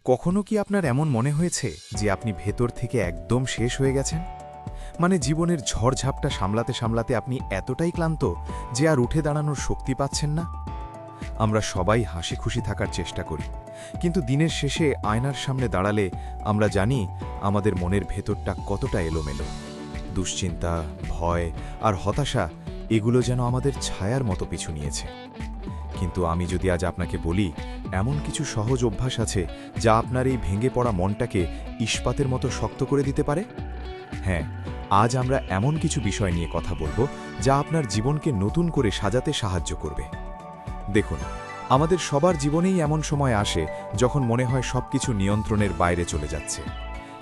কখনো কি আপনার এমন মনে হয়েছে যে আপনি ভেতর থেকে একদম শেষ হয়ে গেছেন? মানে জীবনের ঝড়ঝাপটা সামলাতে সামলাতে আপনি এতটাই ক্লান্ত যে আর উঠে দাঁড়ানোর শক্তি পাচ্ছেন না? আমরা সবাই হাসি খুশি থাকার চেষ্টা করি, কিন্তু দিনের শেষে আয়নার সামনে দাঁড়ালে আমরা জানি আমাদের মনের ভেতরটা কতটা এলোমেলো। দুশ্চিন্তা, ভয় আর হতাশা এগুলো যেন আমাদের ছায়ার মতো পিছু নিয়েছে। কিন্তু আমি যদি আজ আপনাকে বলি, এমন কিছু সহজ অভ্যাস আছে যা আপনার এই ভেঙে পড়া মনটাকে ইস্পাতের মতো শক্ত করে দিতে পারে। হ্যাঁ, আজ আমরা এমন কিছু বিষয় নিয়ে কথা বলবো যা আপনার জীবনকে নতুন করে সাজাতে সাহায্য করবে। দেখুন, আমাদের সবার জীবনেই এমন সময় আসে যখন মনে হয় সবকিছু নিয়ন্ত্রণের বাইরে চলে যাচ্ছে।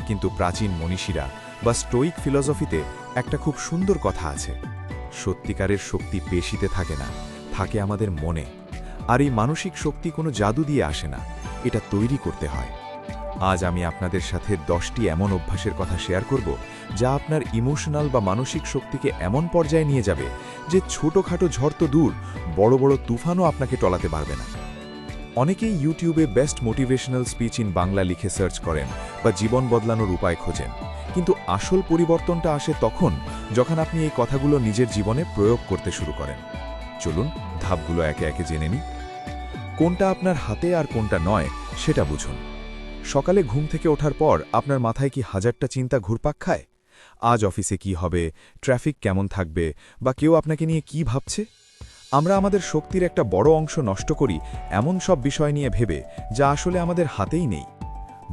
কিন্তু প্রাচীন মনীষীরা বা স্টোইক ফিলসফিতে একটা খুব সুন্দর কথা আছে, সত্যিকারের শক্তি পেশিতে থাকে না, থাকে আমাদের মনে। আর এই মানসিক শক্তি কোনো জাদু দিয়ে আসে না, এটা তৈরি করতে হয়। আজ আমি আপনাদের সাথে 10টি এমন অভ্যাসের কথা শেয়ার করব যা আপনার ইমোশনাল বা মানসিক শক্তিকে এমন পর্যায়ে নিয়ে যাবে যে ছোটখাটো ঝড় তো দূর, বড় বড় তুফানও আপনাকে টলাতে পারবে না। অনেকেই ইউটিউবে best motivational speech in Bangla লিখে সার্চ করেন বা জীবন বদলানোর উপায় খোঁজেন, কিন্তু আসল পরিবর্তনটা আসে তখন যখন আপনি এই কথাগুলো নিজের জীবনে প্রয়োগ করতে শুরু করেন। চলুন ধাপগুলো একে একে জেনে নিই। কোনটা আপনার হাতে আর কোনটা নয় সেটা বুঝুন। সকালে ঘুম থেকে ওঠার পর আপনার মাথায় কি হাজারটা চিন্তা ঘুরপাক খায়? আজ অফিসে কি হবে, ট্রাফিক কেমন থাকবে, বা কেউ আপনাকে নিয়ে কি ভাবছে? আমরা আমাদের শক্তির একটা বড় অংশ নষ্ট করি এমন সব বিষয় নিয়ে ভেবে যা আসলে আমাদের হাতেই নেই।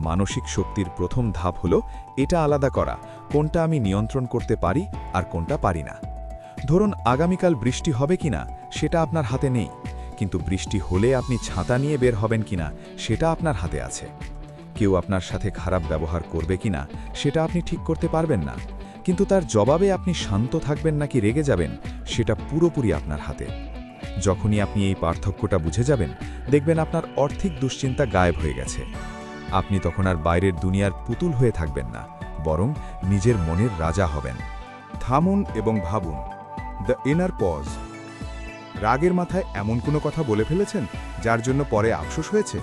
মানসিক শক্তির প্রথম ধাপ হলো এটা আলাদা করা, কোনটা আমি নিয়ন্ত্রণ করতে পারি আর কোনটা পারি না। ধরুন আগামীকাল বৃষ্টি হবে কিনা সেটা আপনার হাতে নেই, কিন্তু বৃষ্টি হলে আপনি ছাতা নিয়ে বের হবেন কিনা সেটা আপনার হাতে আছে। কেউ আপনার সাথে খারাপ ব্যবহার করবে কিনা সেটা আপনি ঠিক করতে পারবেন না, কিন্তু তার জবাবে আপনি শান্ত থাকবেন নাকি রেগে যাবেন সেটা পুরোপুরি আপনার হাতে। যখনই আপনি এই পার্থক্যটা বুঝে যাবেন, দেখবেন আপনার আর্থিক দুশ্চিন্তা গায়েব হয়ে গেছে। আপনি তখন আর বাইরের দুনিয়ার পুতুল হয়ে থাকবেন না, বরং নিজের মনের রাজা হবেন। থামুন এবং ভাবুন। The inner pause. রাগের মাথায় এমন কোনো কথা বলে ফেলেছেন যার জন্য পরে আফসোস হয়েছে?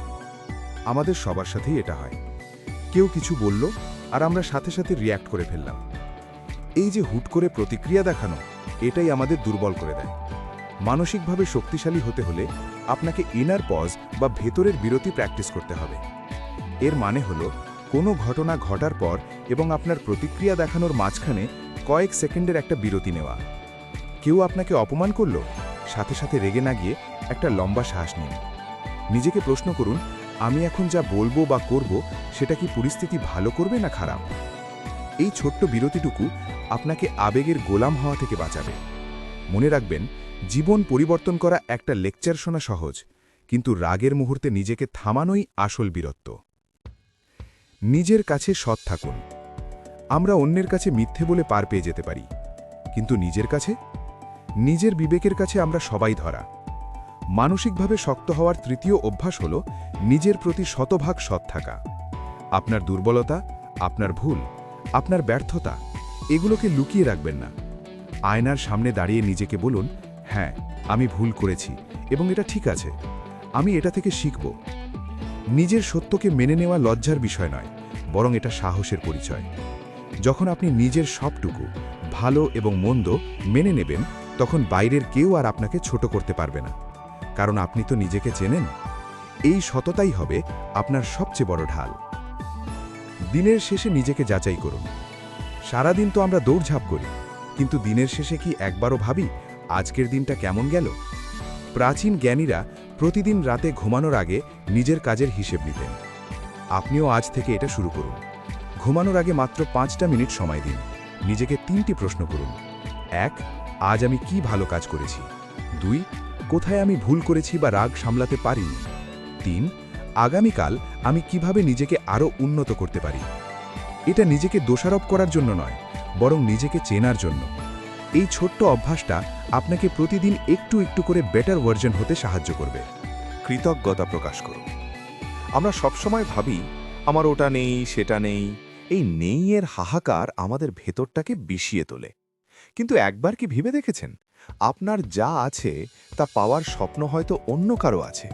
আমাদের সবার সাথেই এটা হয়। কেউ কিছু বলল আর আমরা সাথে সাথে রিয়্যাক্ট করে ফেললাম। এই যে হুট করে প্রতিক্রিয়া দেখানো, এটাই আমাদের দুর্বল করে দেয়। মানসিকভাবে শক্তিশালী হতে হলে আপনাকে ইনার পজ বা ভেতরের বিরতি প্র্যাকটিস করতে হবে। এর মানে হলো কোনো ঘটনা ঘটার পর এবং আপনার প্রতিক্রিয়া দেখানোর মাঝখানে কয়েক সেকেন্ডের একটা বিরতি নেওয়া। কেউ আপনাকে অপমান করল, সাথে সাথে রেগে না গিয়ে একটা লম্বা শ্বাস নিন। নিজেকে প্রশ্ন করুন, আমি এখন যা বলবো বা করব সেটা কি পরিস্থিতি ভালো করবে না খারাপ? এই ছোট্ট বিরতিটুকু আপনাকে আবেগের গোলাম হওয়া থেকে বাঁচাবে। মনে রাখবেন, জীবন পরিবর্তন করা একটা লেকচার শোনা সহজ, কিন্তু রাগের মুহূর্তে নিজেকে থামানোই আসল বীরত্ব। নিজের কাছে সৎ থাকুন। আমরা অন্যের কাছে মিথ্যে বলে পার পেয়ে যেতে পারি, কিন্তু নিজের বিবেকের কাছে আমরা সবাই ধরা। মানসিকভাবে শক্ত হওয়ার তৃতীয় অভ্যাস হল নিজের প্রতি শতভাগ সৎ থাকা। আপনার দুর্বলতা, আপনার ভুল, আপনার ব্যর্থতা এগুলোকে লুকিয়ে রাখবেন না। আয়নার সামনে দাঁড়িয়ে নিজেকে বলুন, হ্যাঁ, আমি ভুল করেছি এবং এটা ঠিক আছে, আমি এটা থেকে শিখব। নিজের সত্যকে মেনে নেওয়া লজ্জার বিষয় নয়, বরং এটা সাহসের পরিচয়। যখন আপনি নিজের সবটুকু, ভালো এবং মন্দ, মেনে নেবেন, তখন বাইরের কেউ আর আপনাকে ছোট করতে পারবে না, কারণ আপনি তো নিজেকে চেনেন। এই সততাই হবে আপনার সবচেয়ে বড় ঢাল। দিনের শেষে নিজেকে যাচাই করুন। সারাদিন তো আমরা দৌড়ঝাঁপ করি, কিন্তু দিনের শেষে কি একবারও ভাবি আজকের দিনটা কেমন গেল? প্রাচীন জ্ঞানীরা প্রতিদিন রাতে ঘুমানোর আগে নিজের কাজের হিসেব নিতেন। আপনিও আজ থেকে এটা শুরু করুন। ঘুমানোর আগে মাত্র 5টা মিনিট সময় দিন। নিজেকে 3টি প্রশ্ন করুন। 1, আজ আমি কি ভালো কাজ করেছি? 2, কোথায় আমি ভুল করেছি বা রাগ সামলাতে পারিনি? 3, আগামীকাল আমি কিভাবে নিজেকে আরও উন্নত করতে পারি? এটা নিজেকে দোষারোপ করার জন্য নয়, বরং নিজেকে চেনার জন্য। এই ছোট্ট অভ্যাসটা আপনাকে প্রতিদিন একটু একটু করে বেটার ভার্জন হতে সাহায্য করবে। কৃতজ্ঞতা প্রকাশ করুন। আমরা সবসময় ভাবি আমার ওটা নেই, সেটা নেই। এই নেই এর হাহাকার আমাদের ভেতরটাকে বিষিয়ে তোলে। কিন্তু একবার কি ভেবে দেখেছেন, আপনার যা আছে তা পাওয়ার স্বপ্ন হয়তো অন্য কারো আছে।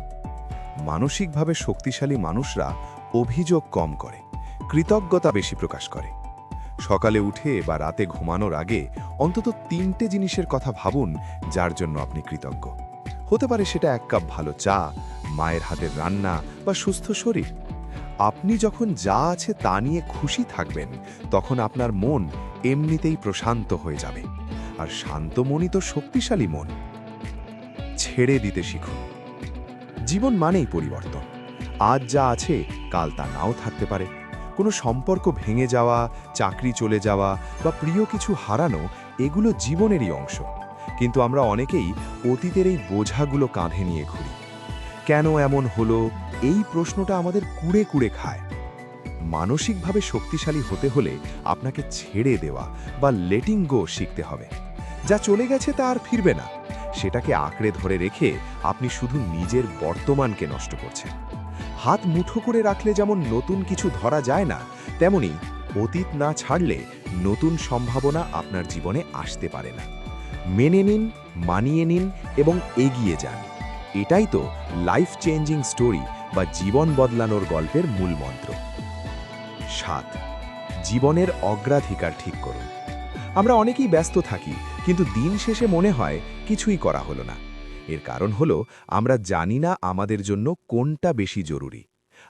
মানসিকভাবে শক্তিশালী মানুষরা অভিযোগ কম করে, কৃতজ্ঞতা বেশি প্রকাশ করে। সকালে উঠে বা রাতে ঘুমানোর আগে অন্তত 3টে জিনিসের কথা ভাবুন যার জন্য আপনি কৃতজ্ঞ। হতে পারে সেটা 1 কাপ ভালো চা, মায়ের হাতের রান্না বা সুস্থ শরীর। আপনি যখন যা আছে তা নিয়ে খুশি থাকবেন, তখন আপনার মন এমনিতেই প্রশান্ত হয়ে যাবে। আর শান্ত মনই তো শক্তিশালী মন। ছেড়ে দিতে শিখুন। জীবন মানেই পরিবর্তন। আজ যা আছে কাল তা নাও থাকতে পারে। কোনো সম্পর্ক ভেঙে যাওয়া, চাকরি চলে যাওয়া বা প্রিয় কিছু হারানো, এগুলো জীবনেরই অংশ। কিন্তু আমরা অনেকেই অতীতের এই বোঝাগুলো কাঁধে নিয়ে ঘুরি। কেন এমন হলো, এই প্রশ্নটা আমাদের কুড়ে কুড়ে খায়। মানসিকভাবে শক্তিশালী হতে হলে আপনাকে ছেড়ে দেওয়া বা লেটিং গো শিখতে হবে। যা চলে গেছে তা আর ফিরবে না। সেটাকে আঁকড়ে ধরে রেখে আপনি শুধু নিজের বর্তমানকে নষ্ট করছেন। হাত মুঠো করে রাখলে যেমন নতুন কিছু ধরা যায় না, তেমনি অতীত না ছাড়লে নতুন সম্ভাবনা আপনার জীবনে আসতে পারে না। মেনে নিন, মানিয়ে নিন এবং এগিয়ে যান। এটাই তো লাইফ চেঞ্জিং স্টোরি বা জীবন বদলানোর গল্পের মূল মন্ত্র। 7. জীবনের অগ্রাধিকার ঠিক করুন। আমরা অনেকেই ব্যস্ত থাকি, কিন্তু দিন শেষে মনে হয় কিছুই করা হলো না। এর কারণ হলো আমরা জানি না আমাদের জন্য কোনটা বেশি জরুরি।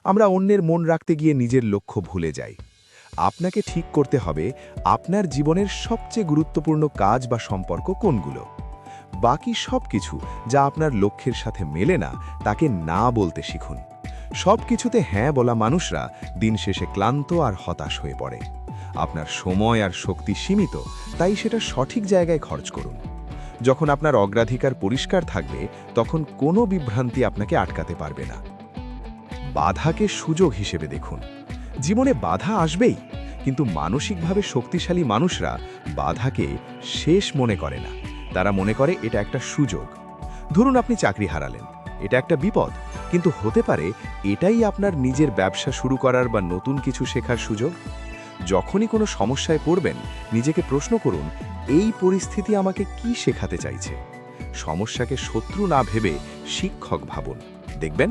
আমরা অন্যের মন রাখতে গিয়ে নিজের লক্ষ্য ভুলে যাই। আপনাকে ঠিক করতে হবে আপনার জীবনের সবচেয়ে গুরুত্বপূর্ণ কাজ বা সম্পর্ক কোনগুলো। বাকি সব কিছু যা আপনার লক্ষ্যের সাথে মেলে না, তাকে না বলতে শিখুন। সব কিছুতে হ্যাঁ বলা মানুষরা দিন শেষে ক্লান্ত আর হতাশ হয়ে পড়ে। আপনার সময় আর শক্তি সীমিত, তাই সেটা সঠিক জায়গায় খরচ করুন। যখন আপনার অগ্রাধিকার পরিষ্কার থাকবে, তখন কোনো বিভ্রান্তি আপনাকে আটকাতে পারবে না। বাধাকে সুযোগ হিসেবে দেখুন। জীবনে বাধা আসবেই, কিন্তু মানসিকভাবে শক্তিশালী মানুষরা বাধাকে শেষ মনে করে না। তারা মনে করে এটা একটা সুযোগ। ধরুন আপনি চাকরি হারালেন, এটা একটা বিপদ, কিন্তু হতে পারে এটাই আপনার নিজের ব্যবসা শুরু করার বা নতুন কিছু শেখার সুযোগ। যখনই কোনো সমস্যায় পড়বেন, নিজেকে প্রশ্ন করুন, এই পরিস্থিতি আমাকে কি শেখাতে চাইছে। সমস্যাকে শত্রু না ভেবে শিক্ষক ভাবুন। দেখবেন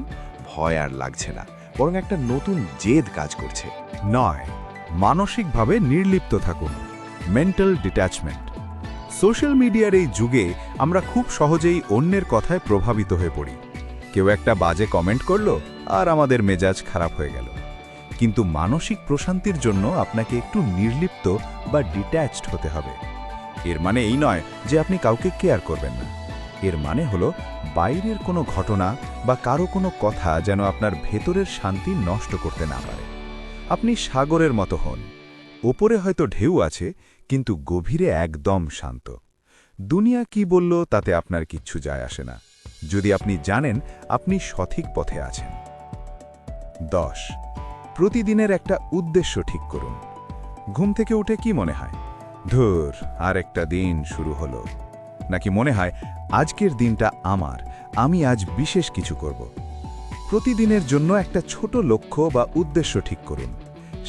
ভয় আর লাগছে না, বরং একটা নতুন জেদ কাজ করছে। 9. মানসিকভাবে নির্লিপ্ত থাকুন। Mental detachment. সোশ্যাল মিডিয়ার এই যুগে আমরা খুব সহজেই অন্যের কথায় প্রভাবিত হয়ে পড়ি। কেউ একটা বাজে কমেন্ট করলো আর আমাদের মেজাজ খারাপ হয়ে গেল। কিন্তু মানসিক প্রশান্তির জন্য আপনাকে একটু নির্লিপ্ত বা ডিট্যাচড হতে হবে। এর মানে এই নয় যে আপনি কাউকে কেয়ার করবেন না। এর মানে হলো বাইরের কোনো ঘটনা বা কারো কোনো কথা যেন আপনার ভেতরের শান্তি নষ্ট করতে না পারে। আপনি সাগরের মতো হন। ওপরে হয়তো ঢেউ আছে, কিন্তু গভীরে একদম শান্ত। দুনিয়া কি বলল তাতে আপনার কিচ্ছু যায় আসে না, যদি আপনি জানেন আপনি সঠিক পথে আছেন। 10. প্রতিদিনের একটা উদ্দেশ্য ঠিক করুন। ঘুম থেকে উঠে কি মনে হয়, ধুর আর একটা দিন শুরু হলো, নাকি মনে হয় আজকের দিনটা আমার, আমি আজ বিশেষ কিছু করব। প্রতিদিনের জন্য একটা ছোট লক্ষ্য বা উদ্দেশ্য ঠিক করুন।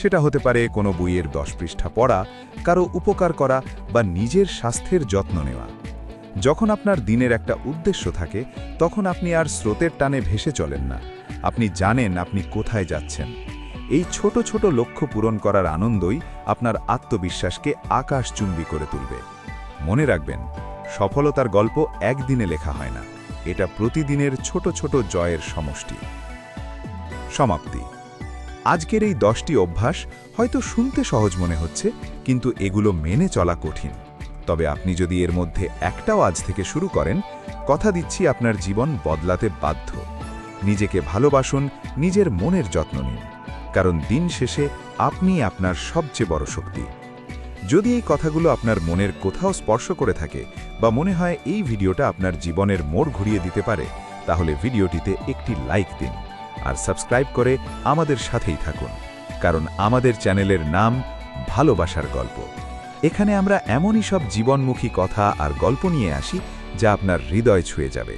সেটা হতে পারে কোনো বইয়ের 10 পৃষ্ঠা পড়া, কারো উপকার করা বা নিজের স্বাস্থ্যের যত্ন নেওয়া। যখন আপনার দিনের একটা উদ্দেশ্য থাকে, তখন আপনি আর স্রোতের টানে ভেসে চলেন না। আপনি জানেন আপনি কোথায় যাচ্ছেন। এই ছোট ছোট লক্ষ্য পূরণ করার আনন্দই আপনার আত্মবিশ্বাসকে আকাশচুম্বী করে তুলবে। মনে রাখবেন, সফলতার গল্প একদিনে লেখা হয় না, এটা প্রতিদিনের ছোট ছোট জয়ের সমষ্টি। সমাপ্তি। আজকের এই 10টি অভ্যাস হয়তো শুনতে সহজ মনে হচ্ছে, কিন্তু এগুলো মেনে চলা কঠিন। তবে আপনি যদি এর মধ্যে একটাও আজ থেকে শুরু করেন, কথা দিচ্ছি আপনার জীবন বদলাতে বাধ্য। নিজেকে ভালোবাসুন, নিজের মনের যত্ন নিন, কারণ দিন শেষে আপনি আপনার সবচেয়ে বড় শক্তি। যদি এই কথাগুলো আপনার মনের কোথাও স্পর্শ করে থাকে বা মনে হয় এই ভিডিওটা আপনার জীবনের মোড় ঘুরিয়ে দিতে পারে, তাহলে ভিডিওটিতে একটি লাইক দিন আর সাবস্ক্রাইব করে আমাদের সাথেই থাকুন, কারণ আমাদের চ্যানেলের নাম ভালোবাসার গল্প। এখানে আমরা এমনই সব জীবনমুখী কথা আর গল্প নিয়ে আসি যা আপনার হৃদয় ছুঁয়ে যাবে।